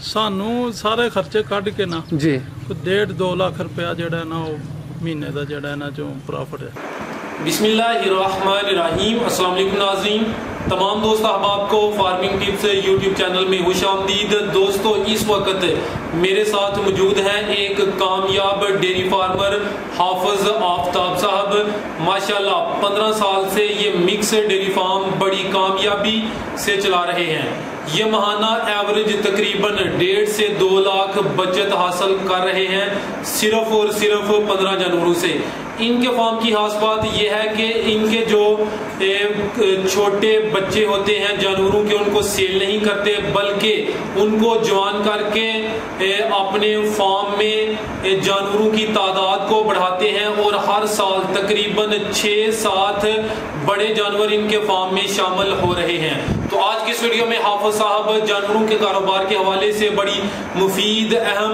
सानू सारे खर्चे कढ़ के ना जी 1.5-2 लाख रुपया जिहड़ा ना वो महीने का जिहड़ा ना जो प्रॉफिट है। बिस्मिल्लाहिर्रहमानिर्रहीम। अस्सलाम वालेकुम नाज़रीन, तमाम दोस्त अहबाब को फार्मिंग टिप्स यूट्यूब चैनल में खुशामदीद। दोस्तों, इस वक्त मेरे साथ मौजूद हैं एक कामयाब डेयरी फार्मर हाफिज आफ्ताब साहब। माशाल्लाह 15 साल से ये मिक्स डेयरी फार्म बड़ी कामयाबी से चला रहे हैं। ये महाना एवरेज तकरीबन 1.5 से 2 लाख बचत हासिल कर रहे हैं सिर्फ और सिर्फ 15 जानवरों से। इनके फार्म की खास बात यह है कि इनके जो छोटे बच्चे होते हैं जानवरों के, उनको सेल नहीं करते बल्कि उनको जवान करके अपने फार्म में जानवरों की तादाद को बढ़ाते हैं और हर साल तकरीबन 6-7 बड़े जानवर इनके फार्म में शामिल हो रहे हैं। तो आज की इस वीडियो में हाफिज साहब जानवरों के कारोबार के हवाले से बड़ी मुफीद, अहम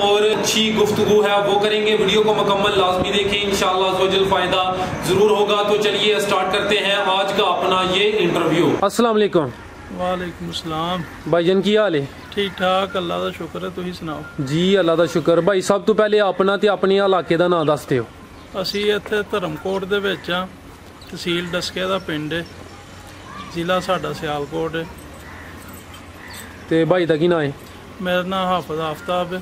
और अच्छी गुफ्तगू है वो करेंगे। वीडियो को मुकम्मल लाजमी देखें, इंशाअल्लाह अज़्ज़वजल फायदा जरूर होगा। तो चलिए स्टार्ट करते हैं आज का अपना ये इंटरव्यू। अस्सलाम वालेकुम। वालेकुम सलाम भाईजान की हाल है? ठीक ठाक, अल्लाह का शुक्र है। तुसीं सुनाओ? जी अल्लाह का शुक्र। भाई सब तो पहले अपना ते अपने इलाके का नाम दस दिओ। असीं इत्थे धर्मकोट दे विच आ, तहसील डस्के दा पिंड है, जिला साडा सियालकोट है। ते भाई दा की नाम है? मेरा नाम हाफिज आफ्ताब है।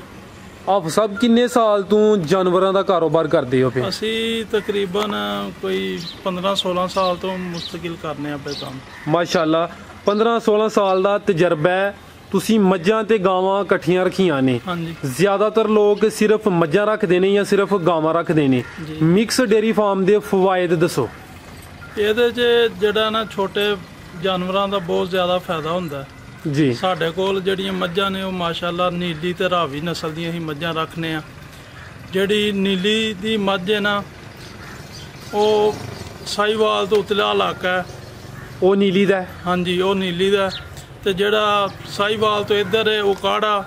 आप सब किन्ने साल तू जानवरों का कारोबार करते हो? फिर असी तकरीबन कोई 15-16 साल तो मुस्तकिल करने पे काम। माशाल्लाह 15-16 साल का तजर्बा है। तुसी मज्जां ते गावां कट्ठियां रखियां ने। हाँ जी। ज्यादातर लोग सिर्फ मज्जां रखते ने या सिर्फ गावां रखते ने। मिक्स डेयरी फार्म दे फवायद दसो। ਇਹਦੇ 'ਚ ਜਿਹੜਾ ਨਾ ਛੋਟੇ ਜਾਨਵਰਾਂ ਦਾ ਬਹੁਤ ਜ਼ਿਆਦਾ ਫਾਇਦਾ ਹੁੰਦਾ ਹੈ ਜੀ। ਸਾਡੇ ਕੋਲ ਜਿਹੜੀਆਂ ਮੱਝਾਂ ਨੇ ਉਹ ਮਾਸ਼ਾਅੱਲਾ ਨੀਲੀ ਤੇ ਰਾਵੀ ਨਸਲ ਦੀਆਂ ਹੀ ਮੱਝਾਂ ਰੱਖਨੇ ਆ। ਜਿਹੜੀ ਨੀਲੀ ਦੀ ਮੱਝ ਹੈ ਨਾ ਉਹ ਸਾਈਵਾਲ ਤੋਂ ਉਤਲਾ ਇਲਾਕਾ ਹੈ, ਉਹ ਨੀਲੀ ਦਾ? ਹਾਂਜੀ, ਉਹ ਨੀਲੀ ਦਾ। ਤੇ ਜਿਹੜਾ ਸਾਈਵਾਲ ਤੋਂ ਇੱਧਰ ਹੈ ਉਹ ਕਾੜਾ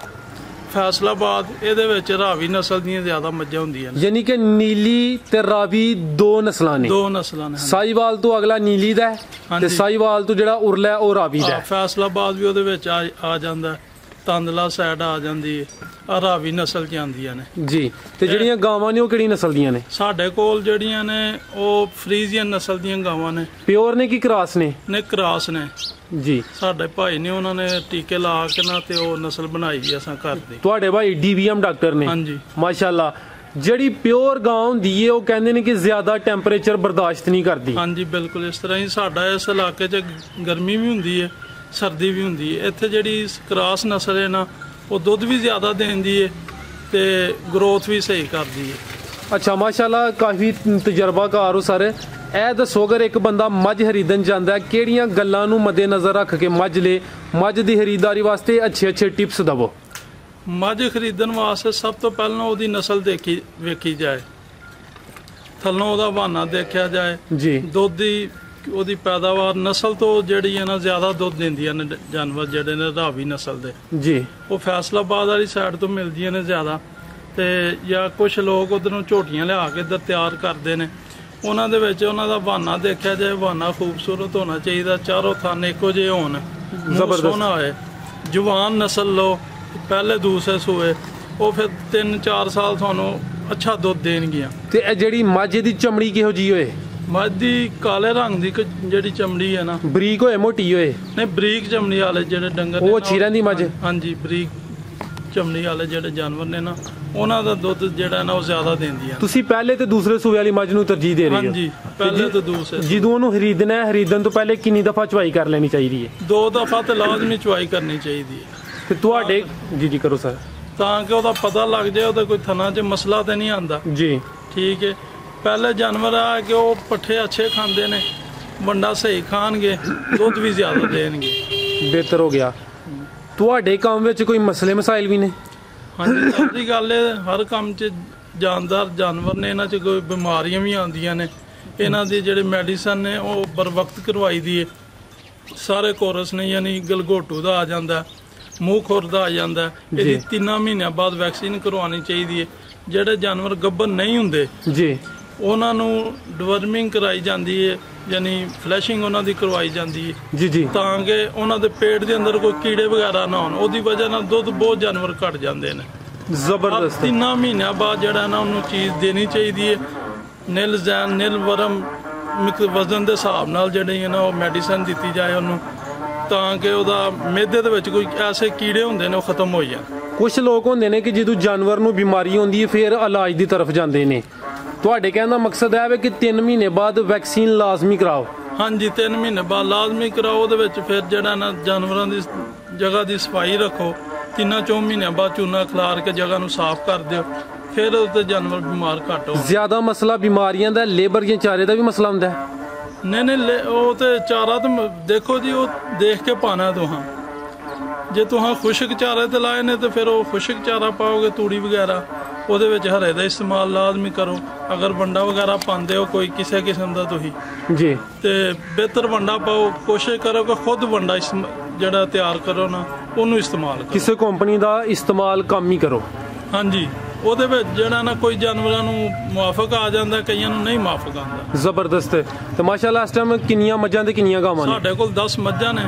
फैसलाबाद, ਇਹਦੇ ਵਿੱਚ ਰਾਵੀ ਨਸਲ ਦੀਆਂ ਜ਼ਿਆਦਾ ਮੱਝਾਂ ਹੁੰਦੀਆਂ ਨੇ। यानी कि नीली ते रावी दो नस्लां ने? ਦੋ ਨਸਲਾਂ ਨੇ। साहिवाल तो अगला नीली दा है ते साहिवाल तो जेड़ा उरला है ਉਹ ਰਾਵੀ ਦਾ ਹੈ। फैसलाबाद भी ਉਹਦੇ ਵਿੱਚ ਆ ਜਾਂਦਾ ਹੈ, ਤੰਦਲਾ ਸਾਈਡ ਆ ਜਾਂਦੀ ਹੈ, ਆ ਰਾਵੀ ਨਸਲ ਚ ਆਉਂਦੀਆਂ ਨੇ ਜੀ। ਤੇ ਜਿਹੜੀਆਂ ਗਾਵਾਂ ਨੇ ਉਹ ਕਿਹੜੀ ਨਸਲ ਦੀਆਂ ਨੇ? ਸਾਡੇ ਕੋਲ ਜਿਹੜੀਆਂ ਨੇ ਉਹ ਫਰੀਜ਼ੀਅਨ ਨਸਲ ਦੀਆਂ ਗਾਵਾਂ ਨੇ। ਪਿਓਰ ਨੇ ਕਿ ਕ੍ਰਾਸ ਨੇ? ਨੇ ਕ੍ਰਾਸ ਨੇ ਜੀ। ਸਾਡੇ ਭਾਈ ਨੇ ਉਹਨਾਂ ਨੇ ਟੀਕੇ ਲਾ ਕੇ ਨਾ ਤੇ ਉਹ ਨਸਲ ਬਣਾਈ ਵੀ ਅਸਾਂ ਘਰ ਦੀ। ਤੁਹਾਡੇ ਭਾਈ DVM ਡਾਕਟਰ ਨੇ? ਹਾਂਜੀ ਮਾਸ਼ਾਅੱਲਾ। ਜਿਹੜੀ ਪਿਓਰ ਗਾਂ ਹੁੰਦੀ ਏ ਉਹ ਕਹਿੰਦੇ ਨੇ ਕਿ ਜ਼ਿਆਦਾ ਟੈਂਪਰੇਚਰ ਬਰਦਾਸ਼ਤ ਨਹੀਂ ਕਰਦੀ। ਹਾਂਜੀ ਬਿਲਕੁਲ ਇਸ ਤਰ੍ਹਾਂ ਹੀ ਸਾਡਾ ਇਸ ਇਲਾਕੇ 'ਚ ਗਰਮੀ ਵੀ ਹੁੰਦੀ ਹੈ, ਸਰਦੀ ਵੀ ਹੁੰਦੀ ਹੈ। ਇੱਥੇ ਜਿਹੜੀ ਕ੍ਰਾਸ ਨਸਲ ਹੈ ਨਾ ਉਹ ਦੁੱਧ ਵੀ ਜ਼ਿਆਦਾ ਦਿੰਦੀ ਹੈ ਤੇ ਗਰੋਥ ਵੀ ਸਹੀ ਕਰਦੀ ਹੈ। ਅੱਛਾ ਮਾਸ਼ਾਅੱਲਾ, ਕਾਫੀ ਤਜਰਬਾਕਾਰ ਹੋ ਸਰ। ਇਹ ਦੱਸੋ ਅਗਰ ਇੱਕ ਬੰਦਾ ਮੱਝ ਖਰੀਦਣ ਜਾਂਦਾ ਕਿਹੜੀਆਂ ਗੱਲਾਂ ਨੂੰ ਮੱਦੇਨਜ਼ਰ ਰੱਖ ਕੇ ਮੱਝ ਲੇ? ਮੱਝ ਦੀ ਖਰੀਦਦਾਰੀ ਵਾਸਤੇ ਅੱਛੇ ਟਿਪਸ ਦਵੋ। ਮੱਝ ਖਰੀਦਣ ਵਾਸਤੇ ਸਭ ਤੋਂ ਪਹਿਲਾਂ ਉਹਦੀ ਨਸਲ ਵੇਖੀ ਜਾਏ, ਥੱਲੋਂ ਉਹਦਾ ਬਹਾਨਾ ਦੇਖਿਆ ਜਾਏ ਜੀ। ਦੁੱਧ ਦੀ ਉਹਦੀ ਪੈਦਾਵਾਰ ਨਸਲ ਤੋਂ ਜਿਹੜੀ ਹੈ ਨਾ ਜ਼ਿਆਦਾ ਦੁੱਧ ਦਿੰਦੀਆਂ ਨੇ ਜਾਨਵਰ ਜਿਹੜੇ ਨੇ ਰਾਵੀ ਨਸਲ ਦੇ ਜੀ। ਉਹ ਫੈਸਲਾਬਾਦ ਵਾਲੀ ਸਾਈਡ ਤੋਂ ਮਿਲਦੀਆਂ ਨੇ ਜ਼ਿਆਦਾ। ਤੇ ਜਾਂ ਕੁਝ ਲੋਕ ਉਧਰੋਂ ਝੋਟੀਆਂ ਲਿਆ ਕੇ ਇੱਧਰ ਤਿਆਰ ਕਰਦੇ ਨੇ, ਉਹਨਾਂ ਦੇ ਵਿੱਚ ਉਹਨਾਂ ਦਾ ਬਹਾਨਾ ਦੇਖਿਆ ਜਾਏ। ਬਹਾਨਾ ਖੂਬਸੂਰਤ ਹੋਣਾ ਚਾਹੀਦਾ, ਚਾਰੋਂ ਥਣ ਇੱਕੋ ਜਿਹੇ ਹੋਣ, ਸੋਹਣਾ ਹੋਏ, ਜਵਾਨ ਨਸਲ ਲਓ, ਪਹਿਲੇ ਦੂਸਰੇ ਸੂਏ, ਉਹ ਫਿਰ 3-4 ਸਾਲ ਤੁਹਾਨੂੰ ਅੱਛਾ ਦੁੱਧ ਦੇਣਗੀਆਂ। ਤੇ ਇਹ ਜਿਹੜੀ ਮੱਝ ਦੀ ਚਮੜੀ ਕਿਹੋ ਜੀ ਹੋਏ? ਮੱਝ ਦੀ ਕਾਲੇ ਰੰਗ ਦੀ ਜਿਹੜੀ ਚਮੜੀ ਹੈ ਨਾ, ਬਰੀਕ ਹੋਏ ਮੋਟੀ ਹੋਏ? ਨਹੀਂ, ਬਰੀਕ ਚਮੜੀ ਵਾਲੇ ਜਿਹੜੇ ਡੰਗਰ ਉਹ ਅੱਛੀ ਰਹਿੰਦੀ ਮੱਝ? ਹਾਂਜੀ, ਬਰੀਕ ਚਮੜੀ ਵਾਲੇ ਜਿਹੜੇ ਜਾਨਵਰ ਨੇ ਨਾ ਉਹਨਾਂ ਦਾ ਦੁੱਧ ਜਿਹੜਾ ਨਾ ਉਹ ਜ਼ਿਆਦਾ ਦਿੰਦੀਆਂ। ਤੁਸੀਂ ਪਹਿਲੇ ਤੇ ਦੂਸਰੇ ਸੂਏ ਵਾਲੀ ਮੱਝ ਨੂੰ ਤਰਜੀਹ ਦੇ ਰਹੇ ਹੋ? ਹਾਂਜੀ, ਪਹਿਲੇ ਤੇ ਦੂਸਰੇ। ਜਦੋਂ ਉਹਨੂੰ ਖਰੀਦਣਾ ਹੈ, ਖਰੀਦਣ ਤੋਂ ਪਹਿਲੇ ਕਿੰਨੀ ਦਫਾ ਚਵਾਈ ਕਰ ਲੈਣੀ ਚਾਹੀਦੀ ਹੈ? 2 ਦਫਾ ਤੇ ਲਾਜ਼ਮੀ ਚਵਾਈ ਕਰਨੀ ਚਾਹੀਦੀ ਹੈ। ਤੇ ਤੁਹਾਡੇ ਜੀ ਕਰੋ ਸਰ, ਤਾਂ ਕਿ ਉਹਦਾ ਪਤਾ ਲੱਗ ਜਾਏ ਉਹਦਾ ਕੋਈ ਥਣਾ 'ਚ ਮਸਲਾ ਤੇ ਨਹੀਂ ਆਂਦਾ ਜੀ। ਠੀਕ ਹੈ। ਪਹਿਲੇ ਜਾਨਵਰ ਆ ਕਿ ਉਹ ਪੱਠੇ ਅੱਛੇ ਖਾਂਦੇ ਨੇ, ਵੰਡਾ ਸਹੀ ਖਾਣਗੇ, ਦੁੱਧ ਵੀ ਜ਼ਿਆਦਾ ਦੇਣਗੇ। ਬਿਹਤਰ ਹੋ ਗਿਆ। ਤੁਹਾਡੇ ਕੰਮ ਵਿੱਚ ਕੋਈ ਮਸਲੇ ਮਸਾਇਲ ਵੀ ਨੇ? ਹਾਂਜੀ, ਸਾਡੀ ਗੱਲ ਹੈ ਹਰ ਕੰਮ 'ਚ ਜਾਨਦਾਰ ਜਾਨਵਰ ਨੇ, ਇਹਨਾਂ 'ਚ ਕੋਈ ਬਿਮਾਰੀਆਂ ਵੀ ਆਉਂਦੀਆਂ ਨੇ। ਇਹਨਾਂ ਦੀ ਜਿਹੜੇ ਮੈਡੀਸਨ ਨੇ ਉਹ बर वक्त ਕਰਵਾਈ ਦੀ ਹੈ। ਸਾਰੇ ਕੋਰਸ ਨੇ, ਯਾਨੀ ਗਲਗੋਟੂ ਦਾ ਆ ਜਾਂਦਾ, ਮੂੰਹ ਖੁਰ ਦਾ ਆ ਜਾਂਦਾ। ਇਹਦੀ 3 ਮਹੀਨਿਆਂ ਬਾਅਦ ਵੈਕਸੀਨ ਕਰਵਾਉਣੀ ਚਾਹੀਦੀ ਹੈ। ਜਿਹੜੇ ਜਾਨਵਰ ਗੱਭਣ ਨਹੀਂ ਹੁੰਦੇ ਜੀ ਉਹਨਾਂ ਨੂੰ ਡਿਵਰਮਿੰਗ ਕਰਾਈ ਜਾਂਦੀ ਹੈ, ਯਾਨੀ ਫਲੈਸ਼ਿੰਗ ਉਹਨਾਂ ਦੀ ਕਰਵਾਈ ਜਾਂਦੀ ਹੈ ਜੀ ਜੀ ਤਾਂ ਕਿ ਉਹਨਾਂ ਦੇ ਪੇਟ ਦੇ ਅੰਦਰ ਕੋਈ ਕੀੜੇ ਵਗੈਰਾ ਨਾ ਹੋਣ। ਉਹਦੀ ਵਜ੍ਹਾ ਨਾਲ ਦੁੱਧ ਬਹੁਤ ਜਾਨਵਰ ਘਟ ਜਾਂਦੇ ਨੇ। ਜ਼ਬਰਦਸਤ। 3 ਮਹੀਨਿਆਂ ਬਾਅਦ ਜਿਹੜਾ ਨਾ ਉਹਨੂੰ ਚੀਜ਼ ਦੇਣੀ ਚਾਹੀਦੀ ਹੈ, ਨਿਲ ਜ਼ੈਨ ਨਿਲ ਵਰਮ ਵਜ਼ਨ ਦੇ ਹਿਸਾਬ ਨਾਲ ਜਿਹੜੀ ਹੈ ਨਾ ਉਹ ਮੈਡੀਸਨ ਦਿੱਤੀ ਜਾਏ ਉਹਨੂੰ, ਤਾਂ ਕਿ ਉਹਦਾ ਮਿਹਦੇ ਦੇ ਵਿੱਚ ਕੋਈ ਐਸੇ ਕੀੜੇ ਹੁੰਦੇ ਨੇ ਉਹ ਖਤਮ ਹੋ ਜਾਣ। ਕੁਝ ਲੋਕ ਹੁੰਦੇ ਨੇ ਕਿ ਜਦੋਂ ਜਾਨਵਰ ਨੂੰ ਬਿਮਾਰੀ ਹੁੰਦੀ ਹੈ ਫਿਰ ਇਲਾਜ ਦੀ ਤਰਫ ਜਾਂਦੇ ਨੇ। ਤੁਹਾਡੇ ਕਹਿਣ ਦਾ ਮਕਸਦ ਹੈ ਕਿ 3 ਮਹੀਨੇ ਬਾਅਦ ਵੈਕਸੀਨ ਲਾਜ਼ਮੀ ਕਰਾਓ। ਹਾਂਜੀ 3 ਮਹੀਨੇ ਬਾਅਦ ਲਾਜ਼ਮੀ ਕਰਾਓ। ਉਹਦੇ ਵਿੱਚ ਫਿਰ ਜਿਹੜਾ ਨਾ ਜਾਨਵਰਾਂ ਦੀ ਜਗ੍ਹਾ ਦੀ ਸਫਾਈ ਰੱਖੋ। 3-4 ਮਹੀਨਿਆਂ ਬਾਅਦ ਚੂਨਾ ਖਿਲਾਰ ਕੇ ਜਗ੍ਹਾ ਨੂੰ ਸਾਫ਼ ਕਰ ਦਿਓ, ਫਿਰ ਉਹਦੇ ਜਾਨਵਰ ਬਿਮਾਰ ਘੱਟ ਹੋ। ਜ਼ਿਆਦਾ ਮਸਲਾ ਬਿਮਾਰੀਆਂ ਦਾ ਲੇਬਰ ਜਾਂ ਚਾਰੇ ਦਾ ਵੀ ਮਸਲਾ ਹੁੰਦਾ ਹੈ? ਨਹੀਂ ਉਹ ਤੇ ਚਾਰਾ ਤਾਂ ਦੇਖੋ ਜੀ, ਉਹ ਦੇਖ ਕੇ ਪਾਣਾ ਤੁਹਾਂ। ਜੇ ਤੁਹਾਂ ਖੁਸ਼ਕ ਚਾਰੇ ਤੇ ਲਾਏ ਨੇ ਤੇ ਫਿਰ ਉਹ ਖੁਸ਼ਕ ਚਾਰਾ ਪਾਓਗੇ, ਤੂੜੀ ਵਗੈਰਾ। ਉਹਦੇ ਵਿੱਚ ਹਰੇ ਦਾ ਇਸਤੇਮਾਲ ਲਾਜ਼ਮੀ ਕਰੋ। ਅਗਰ ਵੰਡਾ ਵਗੈਰਾ ਪਾਉਂਦੇ ਹੋ ਕੋਈ ਕਿਸੇ ਕਿਸਮ ਦਾ ਤੁਸੀਂ ਜੀ ਤੇ ਬਿਹਤਰ ਵੰਡਾ ਪਾਓ। ਕੋਸ਼ਿਸ਼ ਕਰੋ ਕਿ ਖੁਦ ਵੰਡਾ ਜਿਹੜਾ ਤਿਆਰ ਕਰੋ ਨਾ ਉਹਨੂੰ ਇਸਤੇਮਾਲ ਕਰੋ। ਕਿਸੇ ਕੰਪਨੀ ਦਾ ਇਸਤੇਮਾਲ ਕਮ ਹੀ ਕਰੋ। ਹਾਂਜੀ ਉਹਦੇ ਵਿੱਚ ਜਿਹੜਾ ਨਾ ਕੋਈ ਜਾਨਵਰਾਂ ਨੂੰ ਮੁਆਫਕ ਆ ਜਾਂਦਾ, ਕਈਆਂ ਨੂੰ ਨਹੀਂ ਮੁਆਫਕ ਆਉਂਦਾ। ਜ਼ਬਰਦਸਤ। ਤੇ ਮਾਸ਼ਾਅੱਲਾ ਇਸ ਟਾਈਮ ਕਿੰਨੀਆਂ ਮੱਝਾਂ ਤੇ ਕਿੰਨੀਆਂ ਗਾਵਾਂ ਨੇ? ਸਾਡੇ ਕੋਲ 10 ਮੱਝਾਂ ਨੇ,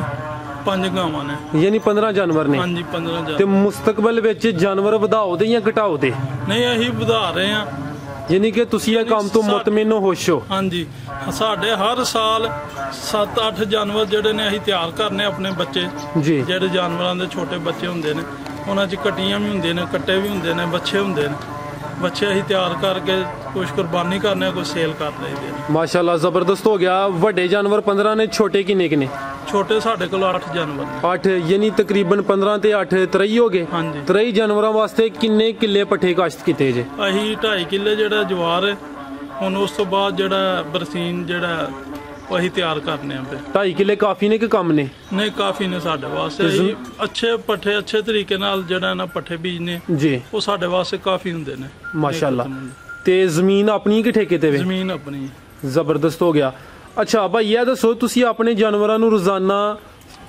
5 ਗਾਵਾਂ ਨੇ। ਯਾਨੀ 15 ਜਾਨਵਰ ਨੇ। ਹਾਂਜੀ 15 ਜਾਨਵਰ। ਤੇ ਮੁਸਤਕਬਲ ਵਿੱਚ ਜਾਨਵਰ ਵਧਾਓ ਦੇ ਜਾਂ ਘਟਾਓ ਦੇ? ਨਹੀਂ ਅਸੀਂ ਵਧਾ ਰਹੇ ਹਾਂ। ਯਾਨੀ ਕਿ ਤੁਸੀਂ ਇਹ ਕੰਮ ਤੋਂ ਮੁਤਮਿਨ ਹੋ, ਖੁਸ਼ ਹੋ? ਹਾਂਜੀ ਸਾਡੇ ਹਰ ਸਾਲ 7-8 ਜਾਨਵਰ ਜਿਹੜੇ ਨੇ ਅਸੀਂ ਤਿਆਰ ਕਰਨੇ ਆਪਣੇ ਬੱਚੇ। ਜੀ ਜਿਹੜੇ ਜਾਨਵਰਾਂ ਦੇ ਛੋਟੇ ਬੱਚੇ ਹੁੰਦੇ ਨੇ ਉਹਨਾਂ 'ਚ ਕੱਟੀਆਂ ਵੀ ਹੁੰਦੀਆਂ ਨੇ, ਕੱਟੇ ਵੀ ਹੁੰਦੇ ਨੇ, ਬੱਚੇ ਹੁੰਦੇ ਨੇ। ਬੱਚੇ ਅਸੀਂ ਤਿਆਰ ਕਰਕੇ ਕੁਝ ਕੁਰਬਾਨੀ ਕਰਨੇ ਆ, ਕੁਝ ਸੇਲ ਕਰ ਲਈਦੇ ਨੇ। ਮਾਸ਼ਾਅੱਲਾ ਜ਼ਬਰਦਸਤ ਹੋ ਗਿਆ। ਵੱਡੇ ਜਾਨਵਰ 15 ਨੇ, ਛੋਟੇ ਕਿੰਨੇ ਕਿੰਨੇ? ਛੋਟੇ ਸਾਡੇ ਕੋਲ 8 ਜਾਨਵਰ ਨੇ। 8 ਯਾਨੀ ਤਕਰੀਬਨ 15 ਤੇ 8 23 ਹੋ ਗਏ। ਹਾਂਜੀ 23 ਜਾਨਵਰਾਂ ਵਾਸਤੇ ਕਿੰਨੇ ਕਿੱਲੇ ਪੱਠੇ ਕਾਸ਼ਤ ਕੀਤੇ ਜੇ? ਅਸੀਂ 2.5 ਕਿੱਲੇ ਜਿਹੜਾ ਜਵਾਰ ਹੈ। ਹੁਣ ਉਸ ਤੋਂ ਬਾਅਦ ਜਿਹੜਾ ਬਰਸੀਨ ਜਿਹੜਾ ਉਹ ਅਸੀਂ ਤਿਆਰ ਕਰਨੇ ਆ। ਫਿਰ 2.5 ਕਿੱਲੇ ਕਾਫੀ ਨੇ ਕਿ ਕਮ ਨੇ? ਨਹੀਂ ਕਾਫੀ ਨੇ ਸਾਡੇ ਵਾਸਤੇ। ਅਸੀਂ ਅੱਛੇ ਪੱਠੇ ਅੱਛੇ ਤਰੀਕੇ ਨਾਲ ਜਿਹੜਾ ਨਾ ਪੱਠੇ ਬੀਜਨੇ ਜੀ, ਉਹ ਸਾਡੇ ਵਾਸਤੇ ਕਾਫੀ ਹੁੰਦੇ ਨੇ ਮਾਸ਼ਾਅੱਲਾ। ਤੇ ਜ਼ਮੀਨ ਆਪਣੀ ਕਿ ਠੇਕੇ ਤੇ ਵੇ? ਜ਼ਮੀਨ ਆਪਣੀ। ਜ਼ਬਰਦਸਤ ਹੋ ਗਿਆ। ਅੱਛਾ ਭਾਈ ਇਹ ਦੱਸੋ ਤੁਸੀਂ ਆਪਣੇ ਜਾਨਵਰਾਂ ਨੂੰ ਰੋਜ਼ਾਨਾ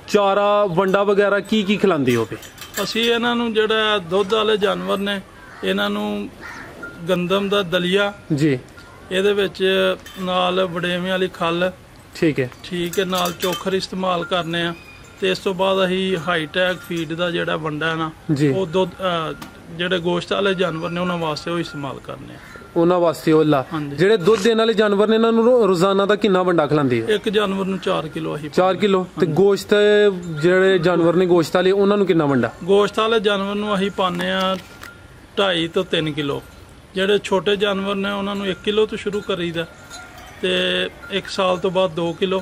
ਚਾਰਾ ਵੰਡਾ ਵਗੈਰਾ ਕੀ ਕੀ ਖਿਲਾਉਂਦੇ ਹੋ? ਅਸੀਂ ਇਹਨਾਂ ਨੂੰ ਜਿਹੜਾ ਦੁੱਧ ਵਾਲੇ ਜਾਨਵਰ ਨੇ ਇਹਨਾਂ ਨੂੰ ਗੰਦਮ ਦਾ ਦਲੀਆ ਜੀ, ਇਹਦੇ ਵਿੱਚ ਨਾਲ ਵੜੇਵੇਂ ਵਾਲੀ ਖੱਲ, ਠੀਕ ਹੈ ਨਾਲ ਚੋਖਰ ਇਸਤੇਮਾਲ ਕਰਨੇ ਆ। ਤੇ ਇਸ ਤੋਂ ਬਾਅਦ ਅਸੀਂ ਹਾਈਟੈਕ ਫੀਡ ਦਾ ਜਿਹੜਾ ਵੰਡਾ ਹੈ ਨਾ ਉਹ ਦੁੱਧ ਜਿਹੜੇ ਗੋਸ਼ਤ ਵਾਲੇ ਜਾਨਵਰ ਨੇ ਉਹਨਾਂ ਵਾਸਤੇ ਉਹ ਇਸਤੇਮਾਲ ਕਰਨੇ ਆ। ਉਹਨਾਂ ਵਾਸਤੇ ਉਹ ਲਾ ਜਿਹੜੇ ਦੁੱਧ ਦੇਣ ਵਾਲੇ ਜਾਨਵਰ ਨੇ ਇਹਨਾਂ ਨੂੰ ਰੋਜ਼ਾਨਾ ਦਾ ਕਿੰਨਾ ਵੰਡਾ ਖਿਲਾਉਂਦੇ ਹੋ? ਇੱਕ ਜਾਨਵਰ ਨੂੰ 4 ਕਿਲੋ ਅਸੀਂ 4 ਕਿਲੋ। ਤੇ ਗੋਸ਼ਤ ਜਿਹੜੇ ਜਾਨਵਰ ਨੇ ਗੋਸ਼ਤ ਵਾਲੇ ਉਹਨਾਂ ਨੂੰ ਕਿੰਨਾ ਵੰਡਾ? ਗੋਸ਼ਤ ਵਾਲੇ ਜਾਨਵਰ ਨੂੰ ਅਸੀਂ ਪਾਉਂਦੇ ਆ 2.5 ਤੋਂ 3 ਕਿਲੋ। ਜਿਹੜੇ ਛੋਟੇ ਜਾਨਵਰ ਨੇ ਉਹਨਾਂ ਨੂੰ 1 ਕਿਲੋ ਤੋਂ ਸ਼ੁਰੂ ਕਰੀਦਾ ਤੇ 1 ਸਾਲ ਤੋਂ ਬਾਅਦ 2 ਕਿਲੋ,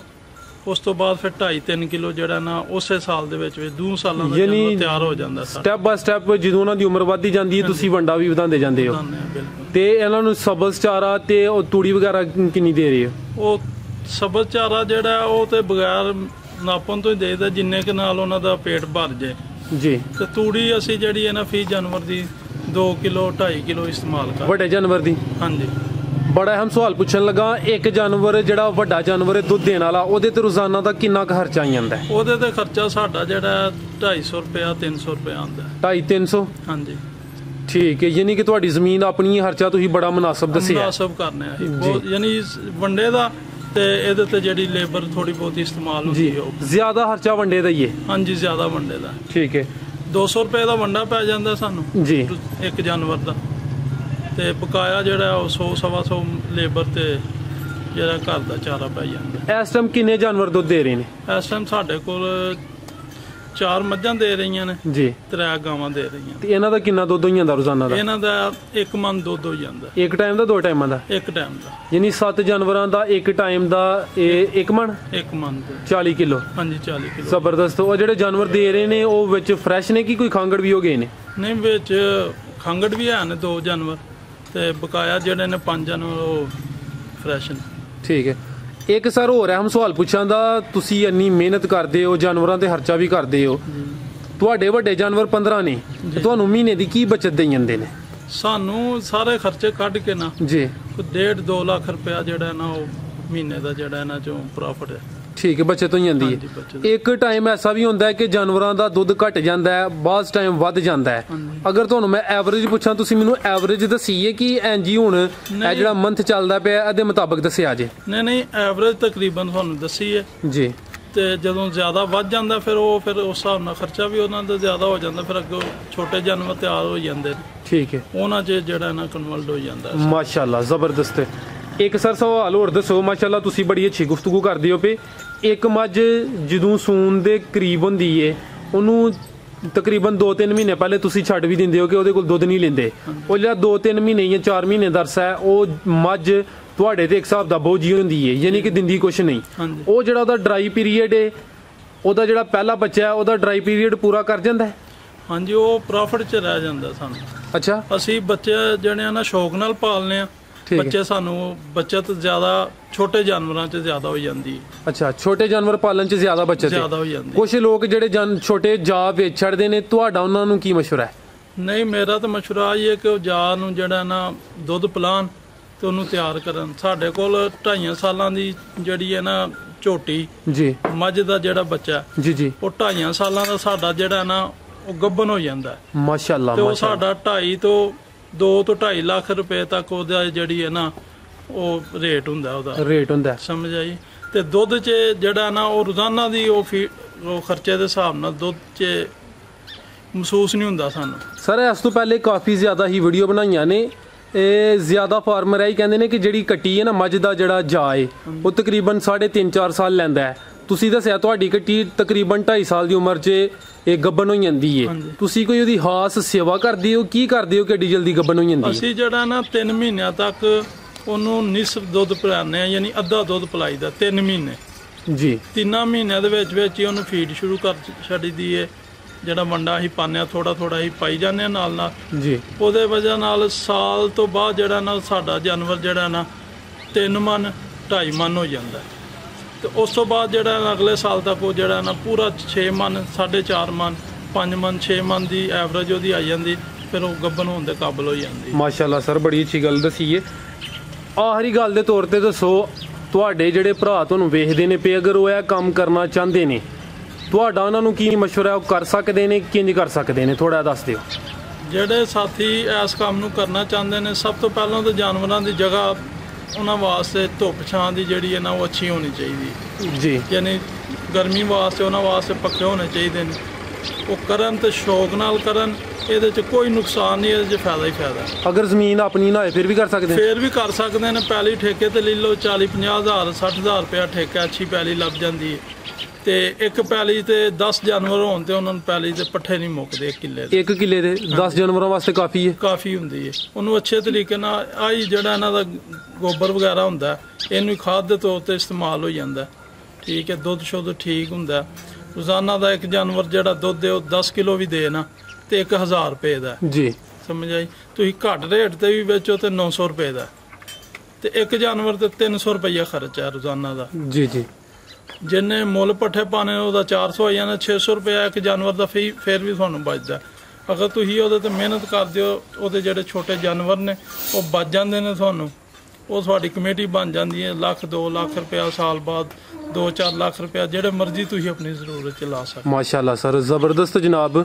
ਉਸ ਤੋਂ ਬਾਅਦ ਫਿਰ 2.5-3 ਕਿਲੋ ਜਿਹੜਾ ਨਾ ਉਸੇ ਸਾਲ ਦੇ ਵਿੱਚ 2 ਸਾਲਾਂ ਦਾ ਜਾਨਵਰ ਤਿਆਰ ਹੋ ਜਾਂਦਾ। ਸਟੈਪ ਬਾय ਸਟੈਪ ਜਦੋਂ ਉਹਨਾਂ ਦੀ ਉਮਰ ਵੱਧਦੀ ਜਾਂਦੀ ਹੈ ਤੁਸੀਂ ਵੰਡਾ ਵੀ ਵਧਾਉਂਦੇ ਜਾਂਦੇ ਹੋ। ਤੇ ਇਹਨਾਂ ਨੂੰ ਸਬਜ਼ ਚਾਰਾ ਤੇ ਉਹ ਤੂੜੀ ਵਗੈਰਾ ਕਿੰਨੀ ਦੇ ਰਹੇ ਹੋ? ਉਹ ਸਬਜ਼ ਚਾਰਾ ਜਿਹੜਾ ਉਹ ਤੇ ਬਗੈਰ ਨਾਪਣ ਤੋਂ ਹੀ ਦੇਈਦਾ ਜਿੰਨੇ ਕੇ ਨਾਲ ਉਹਨਾਂ ਦਾ ਪੇਟ ਭਰ ਜਾਏ ਜੀ। ਤੇ ਤੂੜੀ ਅਸੀਂ ਜਿਹੜੀ ਹੈ ਨਾ ਫੀ ਜਾਨਵਰ ਦੀ 2 ਕਿਲੋ 2.5 ਕਿਲੋ ਇਸਤੇਮਾਲ ਕਰ ਵੱਡੇ ਜਾਨਵਰ ਦੀ। ਹਾਂਜੀ ਬੜਾ ਅਹਿਮ ਸਵਾਲ ਪੁੱਛਣ ਲੱਗਾ। ਇੱਕ ਜਾਨਵਰ ਜਿਹੜਾ ਵੱਡਾ ਜਾਨਵਰ ਹੈ ਦੁੱਧ ਦੇਣ ਵਾਲਾ ਉਹਦੇ ਤੇ ਰੋਜ਼ਾਨਾ ਦਾ ਕਿੰਨਾ ਕੁ ਖਰਚਾ ਆ ਜਾਂਦਾ? ਉਹਦੇ ਤੇ ਖਰਚਾ ਸਾਡਾ ਜਿਹੜਾ 250 ਰੁਪਇਆ 300 ਰੁਪਇਆ ਆਉਂਦਾ। 250-300? ਹਾਂਜੀ ਠੀਕ ਹੈ। ਯਾਨੀ ਕਿ ਤੁਹਾਡੀ ਜ਼ਮੀਨ ਆਪਣੀ ਖਰਚਾ ਤੁਸੀਂ ਬੜਾ ਮੁਨਾਸਬ ਦੱਸਿਆ। ਮੁਨਾਸਬ ਕਰਨੇ ਆ ਯਾਨੀ ਵੰਡੇ ਦਾ ਤੇ ਇਹਦੇ ਤੇ ਜਿਹੜੀ ਲੇਬਰ ਥੋੜੀ ਬਹੁਤੀ ਇਸਤੇਮਾਲ ਹੁੰਦੀ ਹੈ। ਜ਼ਿਆਦਾ ਖਰਚਾ ਵੰਡੇ ਦਾ ਹੀ ਹੈ? ਹਾਂਜੀ ਜ਼ਿਆਦਾ ਵੰਡੇ ਦਾ। ਠੀਕ ਹੈ। 200 ਰੁਪਏ ਦਾ ਵੰਡਾ ਪੈ ਜਾਂਦਾ ਸਾਨੂੰ ਜੀ ਇੱਕ ਜਾਨਵਰ ਦਾ। ਤੇ ਬਕਾਇਆ ਜਿਹੜਾ ਉਹ 100-125 ਲੇਬਰ ਤੇ ਜਿਹੜਾ ਘਰ ਦਾ ਚਾਰਾ ਪੈ ਜਾਂਦਾ। ਇਸ ਟਾਈਮ ਕਿੰਨੇ ਜਾਨਵਰ ਦੁੱਧ ਦੇ ਰਹੇ ਨੇ? ਇਸ ਟਾਈਮ ਸਾਡੇ ਕੋਲ 4 ਮੱਝਾਂ ਦੇ ਰਹੀਆਂ ਨੇ ਜੀ, 3 ਗਾਵਾਂ ਦੇ ਰਹੀਆਂ। ਤੇ ਇਹਨਾਂ ਦਾ ਕਿੰਨਾ ਦੁੱਧ ਹੋ ਜਾਂਦਾ ਰੋਜ਼ਾਨਾ ਦਾ? ਇਹਨਾਂ ਦਾ 1 ਮਣ ਦੁੱਧ ਹੋ ਜਾਂਦਾ। ਇੱਕ ਟਾਈਮ ਦਾ 2 ਟਾਈਮਾਂ ਦਾ? ਇੱਕ ਟਾਈਮ ਦਾ। ਯਾਨੀ 7 ਜਾਨਵਰਾਂ ਦਾ ਇੱਕ ਟਾਈਮ ਦਾ ਇਹ 1 ਮਣ 40 ਕਿਲੋ। ਹਾਂਜੀ 40 ਕਿਲੋ। ਜ਼ਬਰਦਸਤ। ਉਹ ਜਿਹੜੇ ਜਾਨਵਰ ਦੇ ਰਹੇ ਨੇ ਉਹ ਵਿੱਚ ਫਰੈਸ਼ ਨੇ ਕਿ ਕੋਈ ਖਾਂਗੜ ਵੀ ਹੋ ਗਏ ਨੇ? ਨਹੀਂ ਵਿੱਚ ਖਾਂਗੜ ਵੀ ਹੈ ਨੇ 2 ਜਾਨਵਰ ਤੇ ਬਕਾਇਆ ਜਿਹੜੇ ਨੇ 5 ਜਾਨਵਰ ਉਹ ਫਰੈਸ਼ ਨੇ। ਠੀਕ ਹੈ। ਇੱਕ ਸਰ ਹੋਰ ਅਹਿਮ ਸਵਾਲ ਪੁੱਛਾਂ ਦਾ, ਤੁਸੀਂ ਇੰਨੀ ਮਿਹਨਤ ਕਰਦੇ ਹੋ ਜਾਨਵਰਾਂ ਤੇ ਖਰਚਾ ਵੀ ਕਰਦੇ ਹੋ, ਤੁਹਾਡੇ ਵੱਡੇ ਜਾਨਵਰ 15 ਨੇ, ਤੁਹਾਨੂੰ ਮਹੀਨੇ ਦੀ ਕੀ ਬਚਤ ਦੇਈ ਜਾਂਦੇ ਨੇ? ਸਾਨੂੰ ਸਾਰੇ ਖਰਚੇ ਕੱਢ ਕੇ ਨਾ ਜੀ 1.5-2 ਲੱਖ ਰੁਪਇਆ ਜਿਹੜਾ ਨਾ ਉਹ ਮਹੀਨੇ ਦਾ ਜਿਹੜਾ ਇਹਨਾਂ ਚੋਂ ਪ੍ਰੋਫਿਟ ਹੈ। ਠੀਕ ਹੈ, ਬੱਚੇ ਤੋਂ ਹੀ ਆਉਂਦੀ ਹਾਂਜੀ, ਬੱਚੇ ਹੈ। ਇੱਕ ਟਾਈਮ ਐਸਾ ਵੀ ਹੁੰਦਾ ਹੈ ਕਿ ਜਾਨਵਰਾਂ ਦਾ ਦੁੱਧ ਘਟ ਜਾਂਦਾ ਹੈ, ਬਾਅਦ ਟਾਈਮ ਵੱਧ ਜਾਂਦਾ ਹੈ। ਅਗਰ ਤੁਹਾਨੂੰ ਮੈਂ ਐਵਰੇਜ ਪੁੱਛਾਂ, ਤੁਸੀਂ ਮੈਨੂੰ ਐਵਰੇਜ ਦੱਸੀਏ ਕਿ ਐਨਜੀ ਹੁਣ ਇਹ ਜਿਹੜਾ ਮੰਥ ਚੱਲਦਾ ਪਿਆ ਇਹਦੇ ਮੁਤਾਬਕ ਦੱਸਿਆ ਜੇ। ਨਹੀਂ ਐਵਰੇਜ ਤਕਰੀਬਨ ਤੁਹਾਨੂੰ ਦੱਸੀ ਹੈ ਜੀ। ਤੇ ਜਦੋਂ ਜ਼ਿਆਦਾ ਵੱਧ ਜਾਂਦਾ ਫਿਰ ਉਸ ਹਿਸਾਬ ਨਾਲ ਖਰਚਾ ਵੀ ਉਹਨਾਂ ਦਾ ਜ਼ਿਆਦਾ ਹੋ ਜਾਂਦਾ, ਫਿਰ ਅੱਗੋਂ ਛੋਟੇ ਜਾਨਵਰ ਤਿਆਰ ਹੋ ਜਾਂਦੇ ਨੇ, ਠੀਕ ਹੈ, ਉਹਨਾਂ 'ਚ ਜਿਹੜਾ ਨਾ ਕਨਵਰਟ ਹੋ ਜਾਂਦਾ। ਮਾਸ਼ਾਅੱਲਾ ਜ਼ਬਰਦਸਤ। ਇੱਕ ਸਰ ਸਵਾਲ ਹੋਰ ਦੱਸੋ, ਮਾਸ਼ਾਅੱਲਾ ਤੁਸੀਂ ਬੜੀ ਅੱਛੀ ਗੁਫ਼ਤਗੂ ਕਰਦੇ ਹੋ ਪਏ। ਇੱਕ ਮੱਝ ਜਦੋਂ ਸੂਣ ਦੇ ਕਰੀਬ ਹੁੰਦੀ ਏ, ਉਹਨੂੰ ਤਕਰੀਬਨ 2-3 ਮਹੀਨੇ ਪਹਿਲੇ ਤੁਸੀਂ ਛੱਡ ਵੀ ਦਿੰਦੇ ਹੋ ਕਿ ਉਹਦੇ ਕੋਲ ਦੁੱਧ ਨਹੀਂ ਲੈਂਦੇ। ਉਹ ਜਿਹੜਾ 2-3 ਮਹੀਨੇ ਜਾਂ 4 ਮਹੀਨੇ ਦਾ ਅਰਸਾ ਹੈ, ਉਹ ਮੱਝ ਤੁਹਾਡੇ ਤੇ ਇੱਕ ਹਿਸਾਬ ਦਾ ਬੋਝੀ ਹੁੰਦੀ ਹੈ, ਯਾਨੀ ਕਿ ਦਿੰਦੀ ਕੁਛ ਨਹੀਂ। ਉਹ ਜਿਹੜਾ ਉਹਦਾ ਡਰਾਈ ਪੀਰੀਅਡ ਹੈ, ਉਹਦਾ ਜਿਹੜਾ ਪਹਿਲਾ ਬੱਚਾ ਹੈ ਉਹਦਾ ਡਰਾਈ ਪੀਰੀਅਡ ਪੂਰਾ ਕਰ ਜਾਂਦਾ ਹੈ। ਹਾਂਜੀ, ਉਹ ਪ੍ਰੋਫਿਟ 'ਚ ਰਹਿ ਜਾਂਦਾ ਸਾਨੂੰ। ਅੱਛਾ, ਅਸੀਂ ਬੱਚੇ ਜਿਹੜੇ ਆ ਨਾ ਸ਼ੌਕ ਨਾਲ ਪਾਲਨੇ ਆ, ਬੱਚੇ ਸਾਨੂੰ ਬੱਚਤ ਜ਼ਿਆਦਾ ਛੋਟੇ ਜਾਨਵਰਾਂ 'ਚ ਜ਼ਿਆਦਾ ਹੋ ਜਾਂਦੀ ਹੈ। ਅੱਛਾ, ਛੋਟੇ ਜਾਨਵਰ ਪਾਲਣ 'ਚ ਜ਼ਿਆਦਾ ਬੱਚਤ ਜ਼ਿਆਦਾ ਹੋ ਜਾਂਦੀ। ਕੁਝ ਲੋਕ ਜਿਹੜੇ ਛੋਟੇ ਜਾ ਵੇਚ ਛੱਡਦੇ ਨੇ, ਤੁਹਾਡਾ ਉਹਨਾਂ ਨੂੰ ਕੀ ਮਸ਼ਵਰਾ ਹੈ? ਨਹੀਂ, ਮੇਰਾ ਤਾਂ ਮਸ਼ਵਰਾ ਇਹ ਹੈ ਕਿ ਉਹ ਜਾ ਨੂੰ ਜਿਹੜਾ ਨਾ ਦੁੱਧ ਪਿਲਾਣ ਤੇ ਉਹਨੂੰ ਤਿਆਰ ਕਰਨ। ਸਾਡੇ ਕੋਲ 2.5 ਸਾਲਾਂ ਦੀ ਜਿਹੜੀ ਹੈ ਨਾ ਝੋਟੀ ਜੀ ਮੱਝ ਦਾ ਜਿਹੜਾ ਬੱਚਾ ਜੀ ਜੀ, ਉਹ 2.5 ਸਾਲਾਂ ਦਾ ਸਾਡਾ ਜਿਹੜਾ ਨਾ ਉਹ ਗੱਭਣ ਹੋ ਜਾਂਦਾ ਹੈ। ਮਾਸ਼ਾਅੱਲਾ। ਤੇ ਉਹ ਸਾਡਾ 2 ਤੋਂ 2.5 ਲੱਖ ਰੁਪਏ ਤੱਕ ਉਹਦਾ ਜਿਹੜੀ ਹੈ ਨਾ ਉਹ ਰੇਟ ਹੁੰਦਾ, ਉਹਦਾ ਰੇਟ ਹੁੰਦਾ, ਸਮਝ ਆਈ। ਤੇ ਦੁੱਧ 'ਚ ਜਿਹੜਾ ਨਾ ਉਹ ਰੋਜ਼ਾਨਾ ਦੀ ਉਹ ਖਰਚੇ ਦੇ ਹਿਸਾਬ ਨਾਲ ਦੁੱਧ 'ਚ ਮਹਿਸੂਸ ਨਹੀਂ ਹੁੰਦਾ ਸਾਨੂੰ। ਸਰ ਇਸ ਤੋਂ ਪਹਿਲੇ ਕਾਫੀ ਜ਼ਿਆਦਾ ਹੀ ਵੀਡੀਓ ਬਣਾਈਆਂ ਨੇ, ਇਹ ਜ਼ਿਆਦਾ ਫਾਰਮਰ ਇਹ ਕਹਿੰਦੇ ਨੇ ਕਿ ਜਿਹੜੀ ਕੱਟੀ ਹੈ ਨਾ ਮੱਝ ਦਾ ਜਿਹੜਾ ਜਾ ਹੈ ਉਹ ਤਕਰੀਬਨ 3.5-4 ਸਾਲ ਲੈਂਦਾ ਹੈ। ਤੁਸੀਂ ਦੱਸਿਆ ਤੁਹਾਡੀ ਕੱਟੀ ਤਕਰੀਬਨ 2.5 ਸਾਲ ਦੀ ਉਮਰ 'ਚ ਇਹ ਗੱਭਣ ਹੋ ਜਾਂਦੀ ਹੈ। ਤੁਸੀਂ ਕੋਈ ਉਹਦੀ ਖਾਸ ਸੇਵਾ ਕਰਦੇ ਹੋ, ਕੀ ਕਰਦੇ ਹੋ ਕਿ ਏਡੀ ਜਲਦੀ ਗੱਭਣ ਹੋ ਜਾਂਦੀ ਹੈ? ਅਸੀਂ ਜਿਹੜਾ ਨਾ 3 ਮਹੀਨਿਆਂ ਤੱਕ ਉਹਨੂੰ ਨਿਸਫ ਦੁੱਧ ਪਿਲਾਉਂਦੇ ਆ, ਯਾਨੀ ਅੱਧਾ ਦੁੱਧ ਪਿਲਾਈਦਾ 3 ਮਹੀਨੇ ਜੀ। 3 ਮਹੀਨਿਆਂ ਦੇ ਵਿੱਚ ਹੀ ਉਹਨੂੰ ਫੀਡ ਸ਼ੁਰੂ ਕਰ ਛੱਡੀ ਦੀ ਹੈ। ਜਿਹੜਾ ਮੰਡਾ ਅਸੀਂ ਪਾਉਂਦੇ ਆ ਥੋੜਾ ਹੀ ਪਾਈ ਜਾਂਦੇ ਆ ਨਾਲ ਜੀ। ਉਹਦੇ ਵਜ੍ਹਾ ਨਾਲ ਸਾਲ ਤੋਂ ਬਾਅਦ ਜਿਹੜਾ ਨਾ ਸਾਡਾ ਜਾਨਵਰ ਜਿਹੜਾ ਨਾ 3 ਮਣ 2.5 ਮਣ ਹੋ ਜਾਂਦਾ। ਤੇ ਉਸ ਤੋਂ ਬਾਅਦ ਜਿਹੜਾ ਅਗਲੇ ਸਾਲ ਤੱਕ ਉਹ ਜਿਹੜਾ ਨਾ ਪੂਰਾ 6 ਮਣ 4.5 ਮਣ 5 ਮਣ 6 ਮਣ ਦੀ ਐਵਰੇਜ ਉਹਦੀ ਆ ਜਾਂਦੀ, ਫਿਰ ਉਹ ਗੱਭਣ ਹੋਣ ਦੇ ਕਾਬਲ ਹੋ ਜਾਂਦੀ। ਮਾਸ਼ਾਅੱਲਾ ਸਰ, ਬੜੀ ਅੱਛੀ ਗੱਲ ਦੱਸੀ ਏ। ਆਖਰੀ ਗੱਲ ਦੇ ਤੌਰ ਤੇ ਦੱਸੋ, ਤੁਹਾਡੇ ਜਿਹੜੇ ਭਰਾ ਤੁਹਾਨੂੰ ਵੇਖਦੇ ਨੇ ਪਏ, ਅਗਰ ਉਹ ਇਹ ਕੰਮ ਕਰਨਾ ਚਾਹੁੰਦੇ ਨੇ, ਤੁਹਾਡਾ ਉਹਨਾਂ ਨੂੰ ਕੀ ਮਸ਼ਵਰਾ, ਉਹ ਕਰ ਸਕਦੇ ਨੇ, ਕਿੰਜ ਕਰ ਸਕਦੇ ਨੇ, ਥੋੜਾ ਦੱਸ ਦਿਓ। ਜਿਹੜੇ ਸਾਥੀ ਇਸ ਕੰਮ ਨੂੰ ਕਰਨਾ ਚਾਹੁੰਦੇ ਨੇ, ਸਭ ਤੋਂ ਪਹਿਲਾਂ ਤਾਂ ਜਾਨਵਰਾਂ ਦੀ ਜਗ੍ਹਾ ਉਹਨਾਂ ਵਾਸਤੇ ਧੁੱਪ ਛਾਂ ਦੀ ਜਿਹੜੀ ਹੈ ਨਾ ਉਹ ਅੱਛੀ ਹੋਣੀ ਚਾਹੀਦੀ ਜੀ। ਯਾਨੀ ਗਰਮੀ ਵਾਸਤੇ ਉਹਨਾਂ ਵਾਸਤੇ ਪੱਖੇ ਹੋਣੇ ਚਾਹੀਦੇ ਨੇ। ਉਹ ਕਰਨ ਤੇ ਸ਼ੌਕ ਨਾਲ ਕਰਨ, ਇਹਦੇ 'ਚ ਕੋਈ ਨੁਕਸਾਨ ਨਹੀਂ, ਇਹਦੇ 'ਚ ਫਾਇਦਾ ਹੀ ਫਾਇਦਾ। ਅਗਰ ਜ਼ਮੀਨ ਆਪਣੀ ਨਾ ਹੋਏ ਫਿਰ ਵੀ ਕਰ ਸਕਦੇ? ਫਿਰ ਵੀ ਕਰ ਸਕਦੇ ਨੇ। ਪੈਲੀ ਠੇਕੇ ਤੇ ਲੈ ਲਓ, 40-50 ਹਜ਼ਾਰ 60 ਹਜ਼ਾਰ ਰੁਪਇਆ ਠੇਕਾ, ਅੱਛੀ ਪੈਲੀ ਲੱਭ ਜਾਂਦੀ ਹੈ। ਤੇ ਇੱਕ ਪੈਲੀ ਤੇ 10 ਜਾਨਵਰ ਹੋਣ ਤੇ ਉਹਨਾਂ ਨੂੰ ਪੈਲੀ ਦੇ ਪੱਠੇ ਨਹੀਂ ਮੁੱਕਦੇ। 1 ਕਿੱਲੇ ਦੇ 1 ਕਿੱਲੇ ਦੇ 10 ਜਾਨਵਰਾਂ ਵਾਸਤੇ ਕਾਫੀ ਹੈ, ਕਾਫੀ ਹੁੰਦੀ ਹੈ। ਉਹਨੂੰ ਅੱਛੇ ਤਰੀਕੇ ਨਾਲ ਆਹੀ ਜਿਹੜਾ ਇਹਨਾਂ ਦਾ ਗੋਬਰ ਵਗੈਰਾ ਹੁੰਦਾ, ਇਹਨੂੰ ਖਾਦ ਦੇ ਤੌਰ ਤੇ ਇਸਤੇਮਾਲ ਹੋ ਜਾਂਦਾ। ਠੀਕ ਹੈ, ਦੁੱਧ ਸ਼ੁੱਧ ਠੀਕ ਹੁੰਦਾ। ਰੋਜ਼ਾਨਾ ਦਾ ਇੱਕ ਜਾਨਵਰ ਜਿਹੜਾ ਦੁੱਧ ਦੇ ਉਹ 10 ਕਿਲੋ ਵੀ ਦੇ ਨਾ ਤੇ 1000 ਰੁਪਏ ਦਾ ਜੀ, ਸਮਝ ਆਈ। ਤੁਸੀਂ ਘੱਟ ਰੇਟ ਤੇ ਵੀ ਵੇਚੋ ਤੇ 900 ਰੁਪਏ ਦਾ, ਤੇ ਇੱਕ ਜਾਨਵਰ ਤੇ 300 ਰੁਪਈਆ ਖਰਚਾ ਰੋਜ਼ਾਨਾ ਦਾ। ਜੀ ਜੀ। ਜਿੰਨੇ ਮੁੱਲ ਪੱਠੇ ਪਾਣੇ ਉਹਦਾ 400 ਆ ਜਾਂਦਾ, 600 ਰੁਪਇਆ ਇੱਕ ਜਾਨਵਰ ਦਾ ਫਿਰ ਵੀ ਤੁਹਾਨੂੰ ਬਚਦਾ। ਅਗਰ ਤੁਸੀਂ ਉਹਦੇ ਤੇ ਮਿਹਨਤ ਕਰਦੇ ਹੋ, ਉਹਦੇ ਜਿਹੜੇ ਛੋਟੇ ਜਾਨਵਰ ਨੇ ਉਹ ਬਚ ਜਾਂਦੇ ਨੇ ਤੁਹਾਨੂੰ, ਉਹ ਤੁਹਾਡੀ ਕਮੇਟੀ ਬਣ ਜਾਂਦੀ ਹੈ। 1-2 ਲੱਖ ਰੁਪਇਆ ਸਾਲ ਬਾਅਦ, 2-4 ਲੱਖ ਰੁਪਇਆ ਜਿਹੜੇ ਮਰਜ਼ੀ ਤੁਸੀਂ ਆਪਣੀ ਜ਼ਰੂਰਤ 'ਚ ਲਾ ਸਕਦੇ। ਮਾਸ਼ਾਅੱਲਾ ਸਰ, ਜ਼ਬਰਦਸਤ ਜਨਾਬ,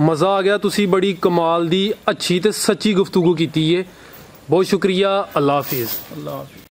ਮਜ਼ਾ ਆ ਗਿਆ। ਤੁਸੀਂ ਬੜੀ ਕਮਾਲ ਦੀ ਅੱਛੀ ਤੇ ਸੱਚੀ ਗੁਫ਼ਤਗੂ ਕੀਤੀ ਹੈ। ਬਹੁਤ ਸ਼ੁਕਰੀਆ। ਅੱਲਾ ਹਾਫਿਜ਼। ਅੱਲਾ ਹਾਫਿਜ਼।